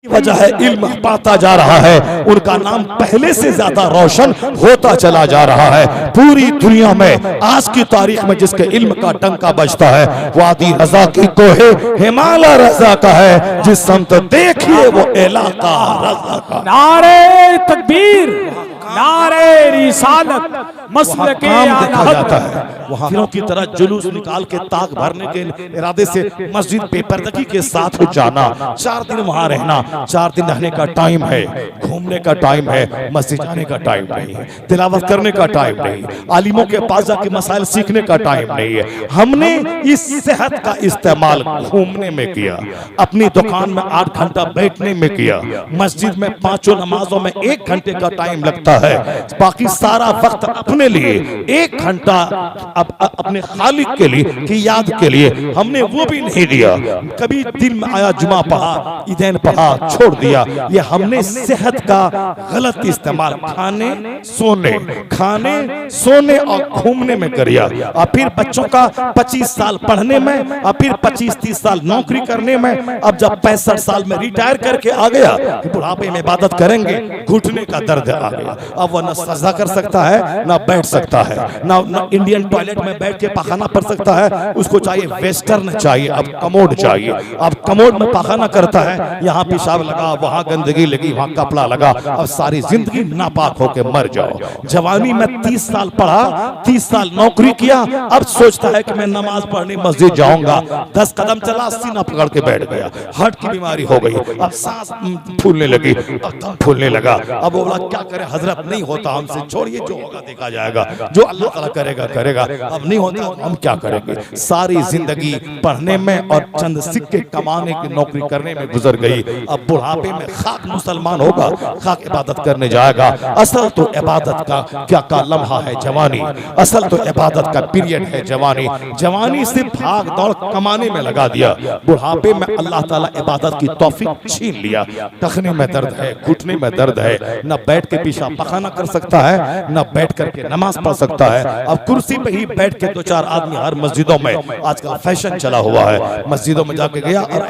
वजह है इल्म पाता जा रहा है, उनका नाम पहले से ज्यादा रोशन होता चला जा रहा है। पूरी दुनिया में आज की तारीख में जिसके इल्म का डंका बजता है वादी रजा की कोहे हिमालय रजा का है, जिस समत देखिए वो इलाका रजा का। नारे तकबीर, नारे रिसालत, मसलक देखा जाता है वहाँ की तरह जुलूस निकाल के ताक भरने के इरादे से मस्जिद बेपर्दगी के साथ जाना, 4 दिन वहाँ रहना, 4 दिन रहने का टाइम है, घूमने का टाइम है, मस्जिद जाने का टाइम नहीं है, तिलावत करने का टाइम नहीं, आलिमों के पास जाके मसाइल सीखने का टाइम नहीं है। हमने इस सेहत का इस्तेमाल घूमने में किया, अपनी दुकान में 8 घंटा बैठने में किया, मस्जिद में 5 नमाजों में 1 घंटे का टाइम लगता है, बाकी सारा वक्त अपने लिए 1 घंटा अपने खालिक के लिए की याद के लिए हमने वो भी नहीं दिया। कभी दिन में आया जुमा पढ़ा, ईदैन पढ़ा, छोड़ दिया। ये हमने सेहत का गलत इस्तेमाल खाने सोने और घूमने में किया। और फिर बच्चों का 25 साल पढ़ने में और फिर 25-30 साल नौकरी करने में, अब जब 65 साल में रिटायर करके आ गया कि बुढ़ापे में इबादत करेंगे, घुटने का दर्द आ गया। अब वह न सजदा कर सकता है, न बैठ सकता है, न इंडियन टॉयलेट में बैठ के पाखाना पड़ सकता है, उसको चाहिए वेस्टर्न चाहिए, अब कमोड चाहिए। अब कमोड में पाखाना करता है, यहाँ पेशाब लगा, वहाँ गंदगी लगी, वहाँ कपड़ा लगा, अब सारी जिंदगी नापाक होके मर जाओ। जवानी में 30 साल पढ़ा, 30 साल नौकरी किया, अब सोचता है कि मैं नमाज पढ़ने मस्जिद जाऊंगा, 10 कदम चला, सीना पकड़ के बैठ गया, हार्ट की बीमारी हो गई, अब सांस फूलने लगी, अब दम फूलने लगा। अब बोला क्या करे हजरत, नहीं होता हमसे, छोड़िए, जो होगा देखा जाएगा, जो अल्लाह ताला करेगा करेगा, अब नहीं होता हम क्या करेंगे। सारी जिंदगी पढ़ने में और चंद सिक्के कमाने की नौकरी करने में गुजर गई। अब बुढ़ापे में खाक मुसलमान होगा, खाक इबादत करने जाएगा। असल तो इबादत का लम्हा है जवानी, असल तो इबादत का पीरियड है जवानी। जवानी से भाग दौड़ कमाने में लगा दिया, बुढ़ापे में अल्लाह ताला इबादत की तौफीक छीन लिया। टखने में दर्द है, घुटने में दर्द है, न बैठ के पेशाब पखाना कर सकता है, न बैठ करके नमाज पढ़ सकता है। अब कुर्सी पे ही बैठ के 2-4 आदमी हर मस्जिदों में आजकल फैशन चला हुआ है, मस्जिदों में जाके गया और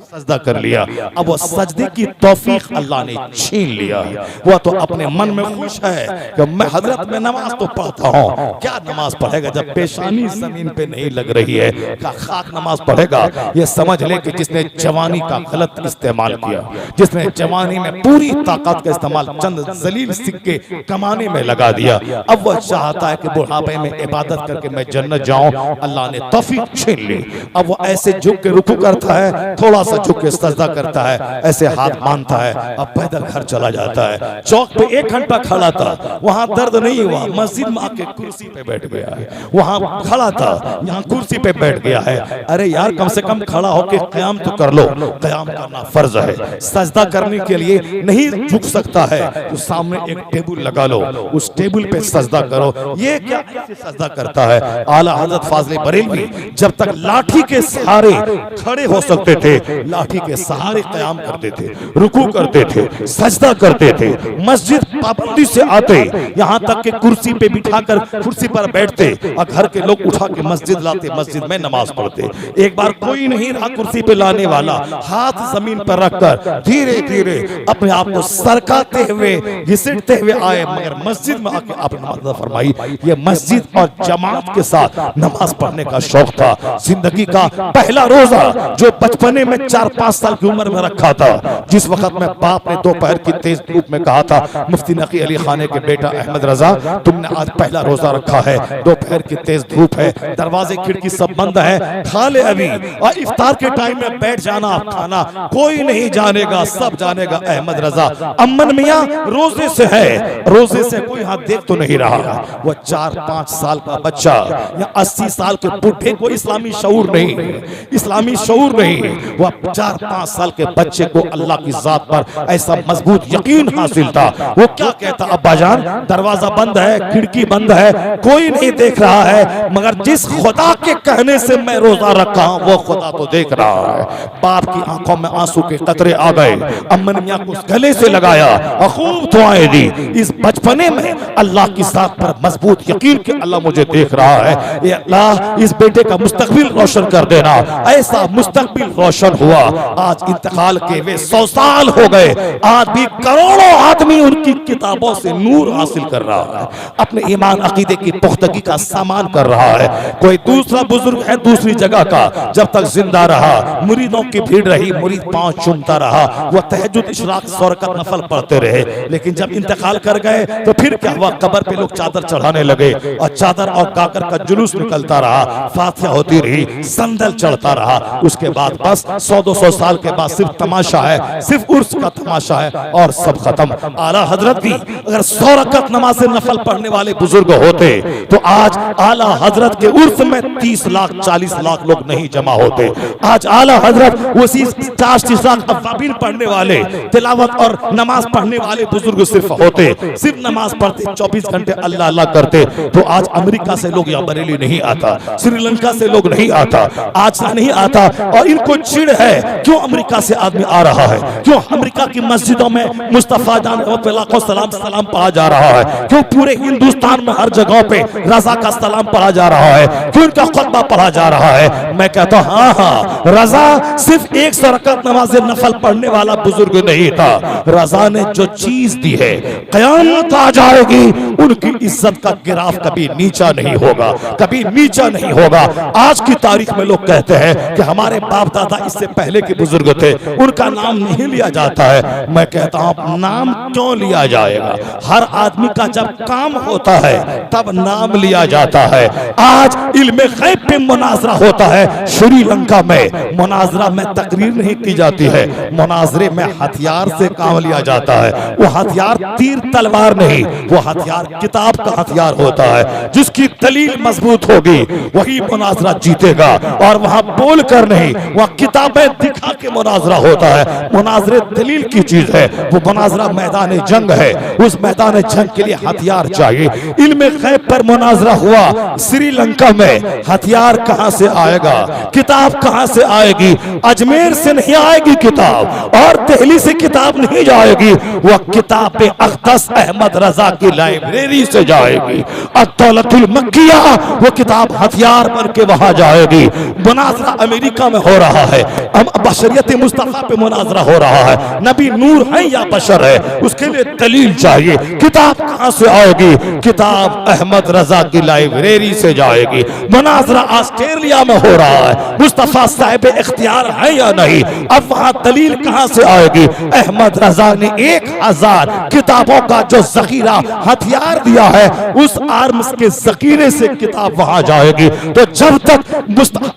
सजदा कर लिया। अब वो सजदे की तौफीक अल्लाह ने छीन लिया है। वह तो अपने मन में खुश है कि मैं हजरत में नमाज तो पढ़ता हूँ, क्या नमाज पढ़ेगा जब पेशानी जमीन पे नहीं लग रही है, क्या खाक नमाज पढ़ेगा। ये समझ ले कि जिसने जवानी का गलत इस्तेमाल किया, जिसने जवानी में पूरी ताकत का इस्तेमाल चंद जलील सिक्के कमाने में लगा दिया, अब वह चाहता है कि बुढ़ापे में इबादत करके मैं जन्नत जाऊं, अल्लाह ने तौफीक छीन ली। अब वो ऐसे झुक के रुकू करता है, थोड़ा सा झुक के सजदा करता है, ऐसे हाथ बांधता है, अब पैदल घर चला जाता है। चौक पे 1 घंटा खड़ा था, वहां दर्द नहीं हुआ, मस्जिद में आके कुर्सी पे बैठ गया है। वहां खड़ा था, यहाँ कुर्सी पे बैठ गया है। अरे यार कम से कम खड़ा होके क़याम तो कर लो, क़याम करना फर्ज है। सजदा करने के लिए नहीं झुक सकता है तो सामने एक टेबल लगा लो, उस टेबल पे सजदा करो। ये क्या सजदा करता है। आला हज़रत फाज़िल बरेलवी जब तक लाठी के सहारे खड़े हो सकते थे, लाठी के सहारे क़याम करते थे, रुकू करते थे, सजदा करते थे। मस्जिद पाबंदी से आते, यहाँ तक कि कुर्सी पे बिठाकर कुर्सी पर बैठते और घर के लोग उठा के मस्जिद लाते, मस्जिद में नमाज पढ़ते। एक बार कोई नहीं रहा कुर्सी पे लाने वाला, हाथ जमीन पर रखकर धीरे धीरे अपने आप को सरकाते हुए घिसटते हुए आए, मगर मस्जिद में आके आपने नमाज फरमाई। ये मस्जिद और जमात के साथ नमाज पढ़ने का शौक था। जिंदगी का पहला रोजा जो बचपने में 4-5 साल की उम्र में रखा था, जिस वक्त में बाप ने दोपहर की तेज धूप में कहा था मुफ्ती नकी अली खाने के बेटा अहमद रजा, तुमने आज पहला रोजा रखा है, दोपहर की तेज धूप है, दरवाजे खिड़की सब बंद है, खा ले अभी, और इफ्तार के टाइम में बैठ जाना खाना, कोई नहीं जानेगा, सब जानेगा अहमद रजा अमन मियां रोजे से है, रोजे से कोई हाथ देख तो नहीं रहा। वो 4-5 साल का बच्चा या 80 साल के बुढ़े को इस्लामी शऊर नहीं है, इस्लामी शऊर नहीं है। वह 4-5 साल के बच्चे को अल्लाह की जात पर ऐसा मजबूत यकीन हासिल था। वो क्या कहता, अब्बा जान दरवाजा बंद है, खिड़की बंद है, कोई नहीं देख रहा है, मगर जिस खुदा के कहने से मैं रोजा रखा हूं वो खुदा तो देख रहा है। बाप की आंखों में आंसू के कतरे आ गए, अम्मन मियां को गले से लगाया और खूब दुआएं दी। इस बचपने में अल्लाह की जात पर मजबूत यकीन कि अल्लाह मुझे देख रहा है, ये अल्लाह इस बेटे का मुस्तकबिल रोशन कर देना। ऐसा मुस्तकबिल रोशन हुआ हुआ। आज इंतकाल के वे 100 साल हो गए, आज भी करोड़ों आदमी उनकी किताबों से नूर हासिल कर रहा है, अपने ईमान अकीदे की पुख्तगी का सामान कर रहा है। कोई दूसरा बुजुर्ग है दूसरी जगह का, जब तक जिंदा रहा मुरीदों की भीड़ रही, मुरीद पांव चूमता रहा, वह तहज्जुद इशराक सौ रकात नफल पढ़ते रहे। लेकिन जब इंतकाल कर गए तो फिर क्या हुआ, कब्र पे लोग चादर चढ़ाने लगे और चादर और काकर का जुलूस निकलता रहा, फातिहा होती रही, संदल चढ़ता रहा। उसके बाद बस 100-200 साल के बाद सिर्फ तमाशा है, सिर्फ उर्स का तमाशा है और सब खत्म। आला हजरत भी अगर 100 रकात नमाज नफल पढ़ने वाले बुजुर्ग होते तो आज आला हजरत के उर्स में 30 लाख 40 लाख लोग नहीं जमा होते। आज आला हजरत उसी 40 लाख अव्वाबीन पढ़ने वाले, तिलावत और नमाज पढ़ने वाले बुजुर्ग सिर्फ होते, सिर्फ नमाज पढ़ते, 24 घंटे अल्लाह अल्लाह करते, तो आज अमेरिका से लोग यहाँ बरेली नहीं आता, श्रीलंका से लोग नहीं आता, आज नहीं आता। और इनको चिढ़ है क्यों अमेरिका से आदमी आ रहा है, क्यों अमेरिका की मस्जिदों में मुस्तफा जान लाखों सलाम सलाम पढ़ा जा रहा है, क्यों पूरे हिंदुस्तान में हर जगह पे रजा का सलाम पढ़ा जा रहा है, क्यों इनका खुतबा पढ़ा जा रहा है। मैं कहता हूं हाँ, रजा सिर्फ 100 रकात नमाज नफल पढ़ने वाला बुजुर्ग नहीं था। रजा ने जो चीज दी है, कयामत आ जाएगी, उनकी इज्जत का गिराफ कभी नीचा नहीं होगा, कभी नीचा नहीं होगा। आज की तारीख में लोग कहते हैं कि हमारे बाप दादा इससे पहले के बुजुर्ग थे, उनका नाम नहीं लिया जाता है। मैं कहता हूं नाम क्यों लिया जाएगा, हर आदमी का जब काम होता है तब नाम लिया जाता है। आज इल्मे गैब पे मुनाजरा होता है, श्रीलंका में मुनाजरा में तकरीर नहीं की जाती है, मुनाजरे में हथियार से काम लिया जाता है। वो हथियार तीर तलवार नहीं, वो हथियार किताब का हथियार होता है। जिसकी दलील मजबूत होगी वही मुनाजरा जीतेगा, और वहां बोल कर नहीं, वह किताबें दिखा के मुनाजरा होता है। मुनाजरे दलील की चीज है, वो मुनाजरा मैदान जंग है, उस मैदान जंग के लिए हथियार चाहिए। इल्मे गैब पर मुनाजरा हुआ श्रीलंका में, हथियार कहां से आएगा, किताब कहां से आएगी? अजमेर से नहीं आएगी किताब, और दिल्ली से किताब नहीं जाएगी, वह किताब अख्तस अहमद रजा की लाइब्रेरी से जाएगी। अद-दौलतुल मक्किया, वो किताब हथियार बन के वहां जाएगी। मुनाजरा अमेरिका में हो रहा है, बशरियत मुस्तफा पे मुनाजरा हो रहा है, नबी नूर है या बशर है, उसके लिए दलील चाहिए। किताब कहां से आएगी? किताब अहमद रजा की लाइब्रेरी से जाएगी। मुनाजरा ऑस्ट्रेलिया में हो रहा है, मुस्तफा साहिब इख्तियार है या नहीं, अब वहां दलील कहां से आएगी? अहमद रजा ने 1000 किताबों का जो जखीरा हथियार दिया है, उस आर्म्स के जखीरे से किताब वहां जाएगी। तो जब तक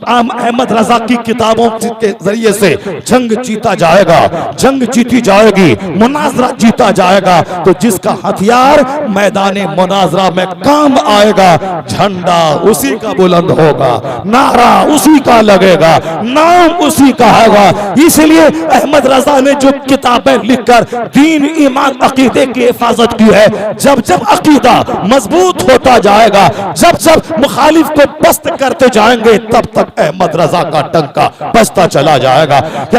अहमद रजा की किताबों के जरिए से जंग जीता जाएगा, जंग जीती जाएगी, मुनाजरा जीता जाएगा, तो जिसका हथियार मैदाने मुनाजरा में काम आएगा, झंडा उसी का बुलंद होगा, नारा उसी का लगेगा, नाम उसी का होगा। इसलिए अहमद रजा ने जो किताबें लिखकर दीन ईमान अकीदे की हिफाजत की है, जब जब अकीदा मजबूत होता जाएगा, जब जब मुखालिफ को पस्त करते जाएंगे, तब तक अहमद रजा का टंका बजता चला जाएगा।